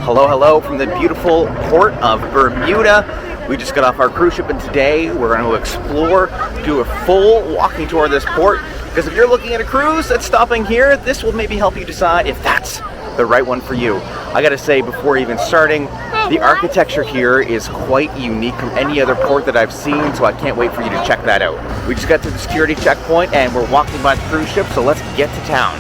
Hello from the beautiful port of Bermuda. We just got off our cruise ship and today we're going to explore, do a full walking tour of this port. Because if you're looking at a cruise that's stopping here, this will maybe help you decide if that's the right one for you. I gotta say, before even starting, the architecture here is quite unique from any other port that I've seen, so I can't wait for you to check that out. We just got to the security checkpoint and we're walking by the cruise ship, so let's get to town.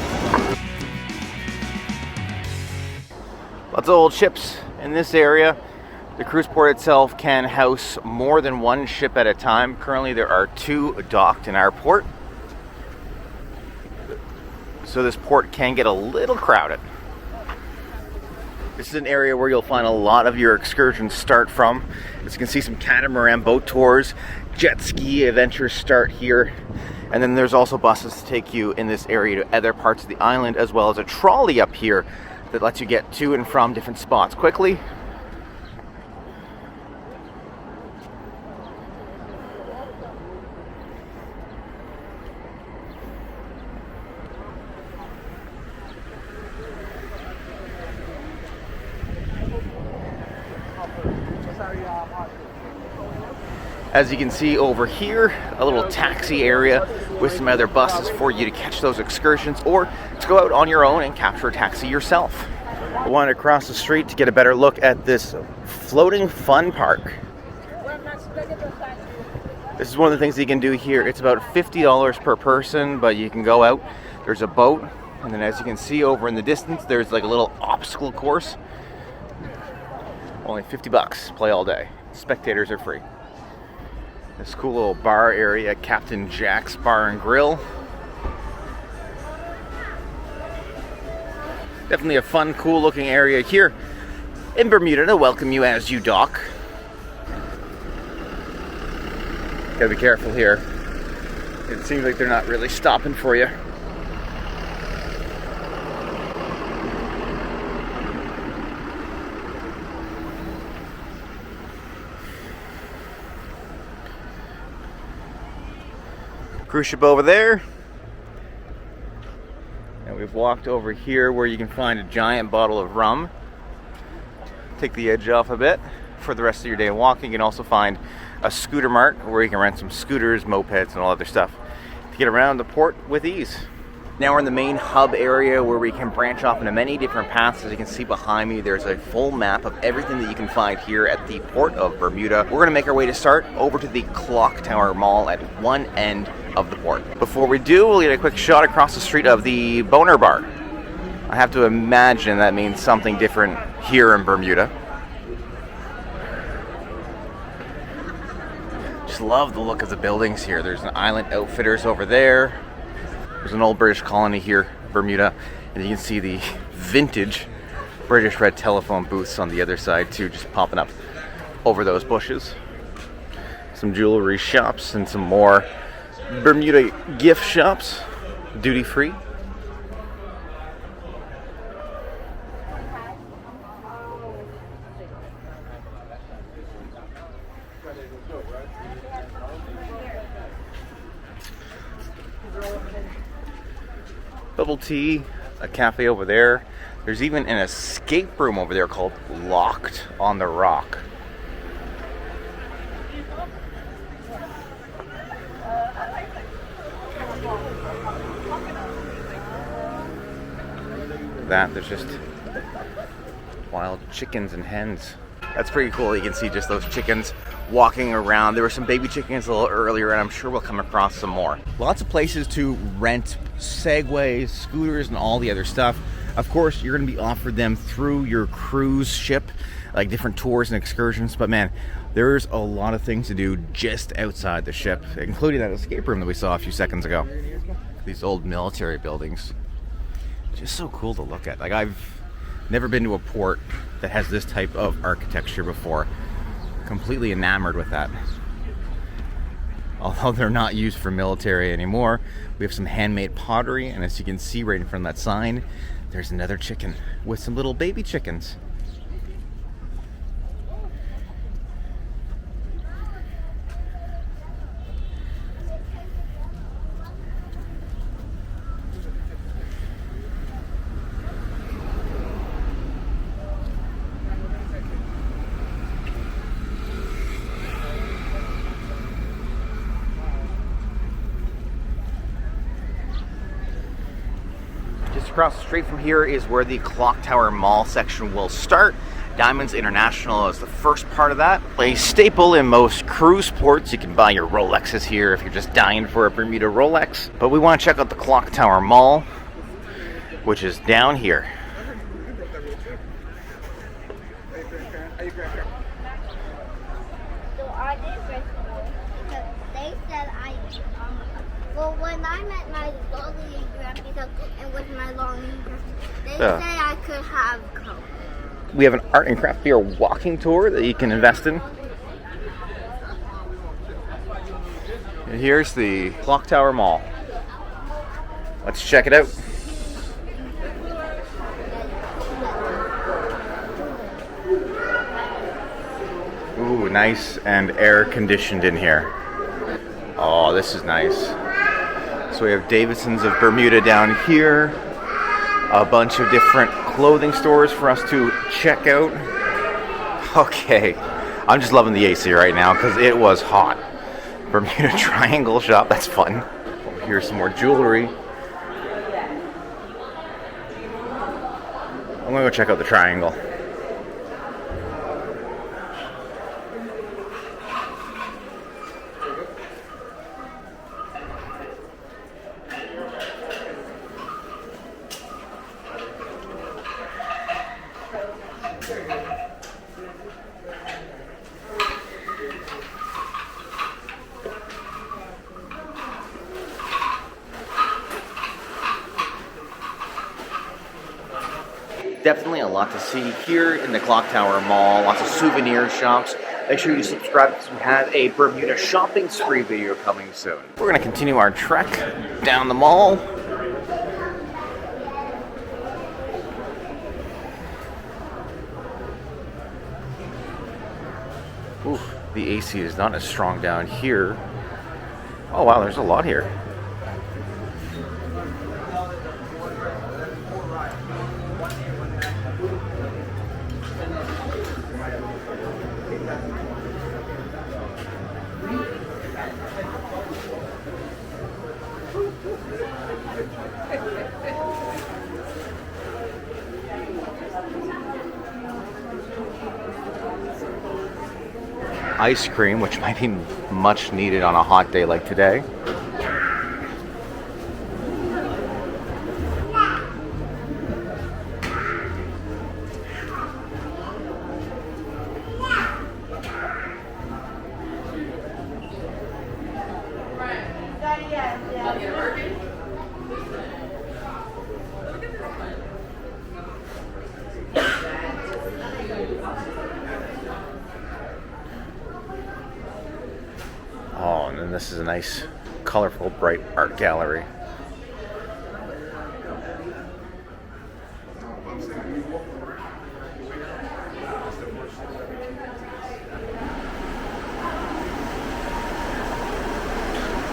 Lots of old ships in this area. The cruise port itself can house more than one ship at a time. Currently there are 2 docked in our port. So this port can get a little crowded. This is an area where you'll find a lot of your excursions start from. As you can see, some catamaran boat tours, jet ski adventures start here. And then there's also buses to take you in this area to other parts of the island, as well as a trolley up here that lets you get to and from different spots quickly. As you can see over here, a little taxi area with some other buses for you to catch those excursions or to go out on your own and capture a taxi yourself. I wanted to cross the street to get a better look at this floating fun park. This is one of the things that you can do here. It's about $50 per person, but you can go out. There's a boat, and then as you can see over in the distance, there's like a little obstacle course. Only 50 bucks, play all day. Spectators are free. This cool little bar area, Captain Jack's Bar and Grill. Definitely a fun, cool looking area here in Bermuda to welcome you as you dock. Gotta be careful here. It seems like they're not really stopping for you. Cruise ship over there, and we've walked over here where you can find a giant bottle of rum. Take the edge off a bit for the rest of your day walking. You can also find a scooter mart where you can rent some scooters, mopeds, and all other stuff to get around the port with ease. Now we're in the main hub area where we can branch off into many different paths. As you can see behind me, there's a full map of everything that you can find here at the port of Bermuda. We're gonna make our way to start over to the Clocktower Mall at one end of the port. Before we do, we'll get a quick shot across the street of the Boner Bar. I have to imagine that means something different here in Bermuda. Just love the look of the buildings here. There's an Island Outfitters over there. There's an old British colony here, Bermuda, and you can see the vintage British red telephone booths on the other side too, just popping up over those bushes. Some jewelry shops and some more Bermuda gift shops, duty free. Bubble tea, a cafe over there. There's even an escape room over there called Locked on the Rock. There's just wild chickens and hens. That's pretty cool. You can see just those chickens walking around. There were some baby chickens a little earlier, and I'm sure we'll come across some more. Lots of places to rent segways, scooters, and all the other stuff. Of course, you're going to be offered them through your cruise ship, like different tours and excursions. But man, there's a lot of things to do just outside the ship, including that escape room that we saw a few seconds ago. These old military buildings. Just so cool to look at. Like, I've never been to a port that has this type of architecture before. Completely enamored with that. Although they're not used for military anymore, we have some handmade pottery, and as you can see right in front of that sign, there's another chicken with some little baby chickens. across the street from here is where the Clocktower Mall section will start. Diamonds International is the first part of that. A staple in most cruise ports. You can buy your Rolexes here if you're just dying for a Bermuda Rolex. But we want to check out the Clocktower Mall, which is down here. Well, when I met my lovely grandpa and with my long hair, they say I could have Coke. We have an art and craft beer walking tour that you can invest in. And here's the Clocktower Mall. Let's check it out. Ooh, nice and air conditioned in here. Oh, this is nice. So we have Davidson's of Bermuda down here. A bunch of different clothing stores for us to check out. Okay, I'm just loving the AC right now because it was hot. Bermuda Triangle shop, that's fun. Here's some more jewelry. I'm gonna go check out the Triangle. Definitely a lot to see here in the Clocktower Mall. Lots of souvenir shops. Make sure you subscribe because we have a Bermuda shopping spree video coming soon. We're going to continue our trek down the mall. Ooh, the AC is not as strong down here. Oh wow, there's a lot here. Ice cream, which might be much needed on a hot day like today. Oh, and then this is a nice, colorful, bright art gallery.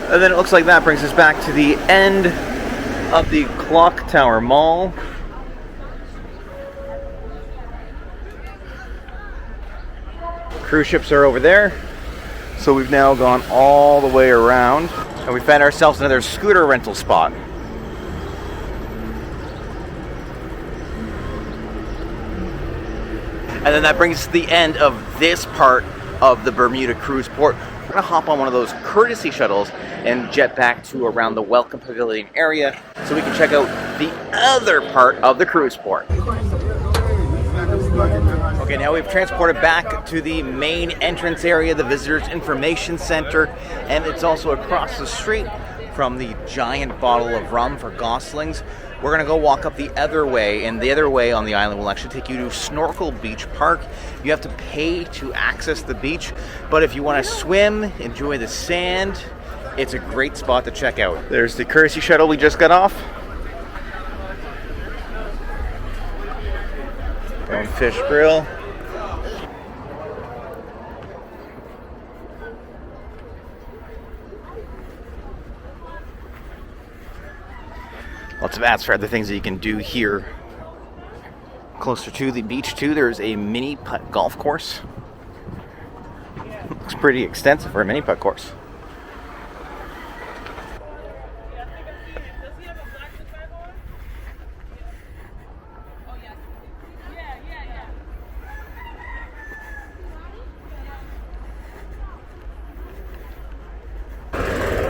And then it looks like that brings us back to the end of the Clocktower Mall. Cruise ships are over there. So we've now gone all the way around and we found ourselves another scooter rental spot. And then that brings us to the end of this part of the Bermuda cruise port. We're going to hop on one of those courtesy shuttles and jet back to around the Welcome Pavilion area so we can check out the other part of the cruise port. Okay, now we've transported back to the main entrance area, the Visitors Information Center, and it's also across the street from the giant bottle of rum for Goslings. We're going to go walk up the other way, and the other way on the island will actually take you to Snorkel Beach Park. You have to pay to access the beach, but if you want to swim, enjoy the sand, it's a great spot to check out. There's the courtesy shuttle we just got off. Going Fish Grill. Lots of ads for other things that you can do here. Closer to the beach too, there's a mini putt golf course. Looks pretty extensive for a mini putt course.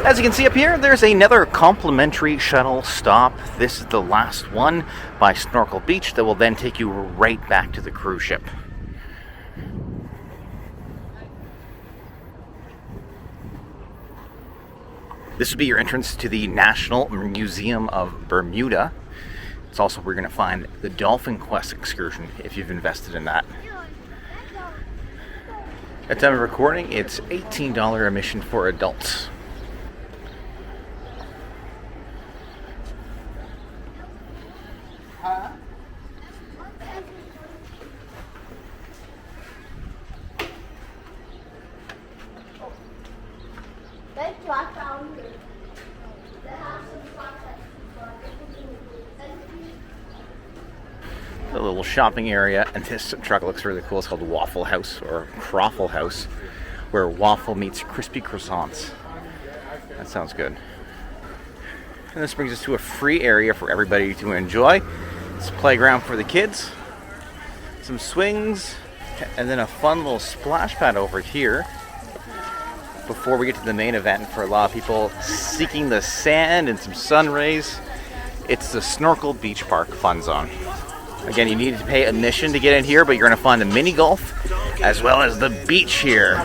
As you can see up here, there's another complimentary shuttle stop. This is the last one by Snorkel Beach that will then take you right back to the cruise ship. This would be your entrance to the National Museum of Bermuda. It's also where you're going to find the Dolphin Quest excursion if you've invested in that. At time of recording, it's $18 admission for adults. The little shopping area, and this truck looks really cool. It's called Waffle House or Croffle House, where waffle meets crispy croissants. That sounds good. And this brings us to a free area for everybody to enjoy. It's a playground for the kids, some swings, and then a fun little splash pad over here before we get to the main event for a lot of people seeking the sand and some sun rays. It's the Snorkel Beach Park Fun Zone. Again, you need to pay admission to get in here, but you're going to find the mini golf as well as the beach here.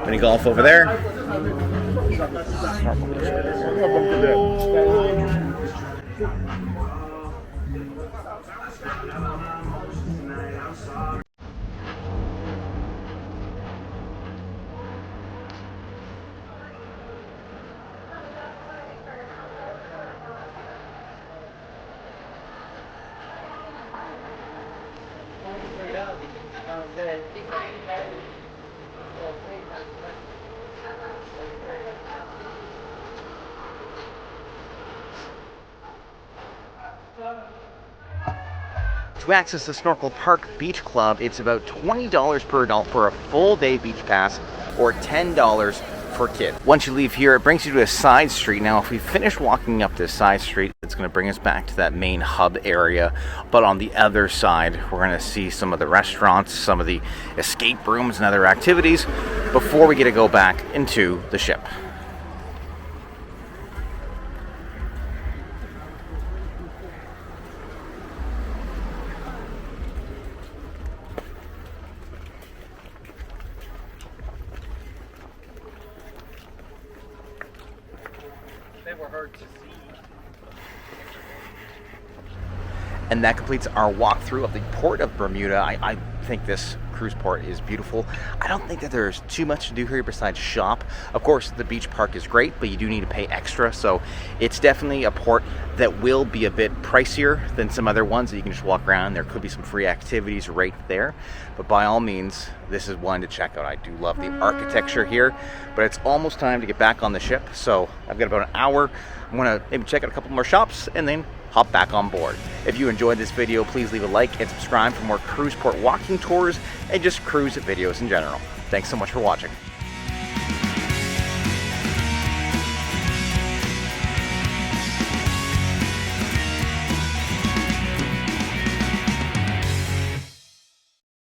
Mini golf over there. To access the Snorkel Park Beach Club, it's about $20 per adult for a full day beach pass, or $10 for kids. Once you leave here, it brings you to a side street. Now, if we finish walking up this side street, it's going to bring us back to that main hub area. But on the other side, we're going to see some of the restaurants, some of the escape rooms and other activities before we get to go back into the ship. They were hard to see. And that completes our walkthrough of the port of Bermuda. I think this cruise port is beautiful. I don't think that there's too much to do here besides shop. Of course, the beach park is great, but you do need to pay extra. So it's definitely a port that will be a bit pricier than some other ones that you can just walk around. There could be some free activities right there. But by all means, this is one to check out. I do love the architecture here, but it's almost time to get back on the ship. So I've got about an hour. I'm gonna maybe check out a couple more shops and then hop back on board. If you enjoyed this video, please leave a like and subscribe for more cruise port walking tours and just cruise videos in general. Thanks so much for watching.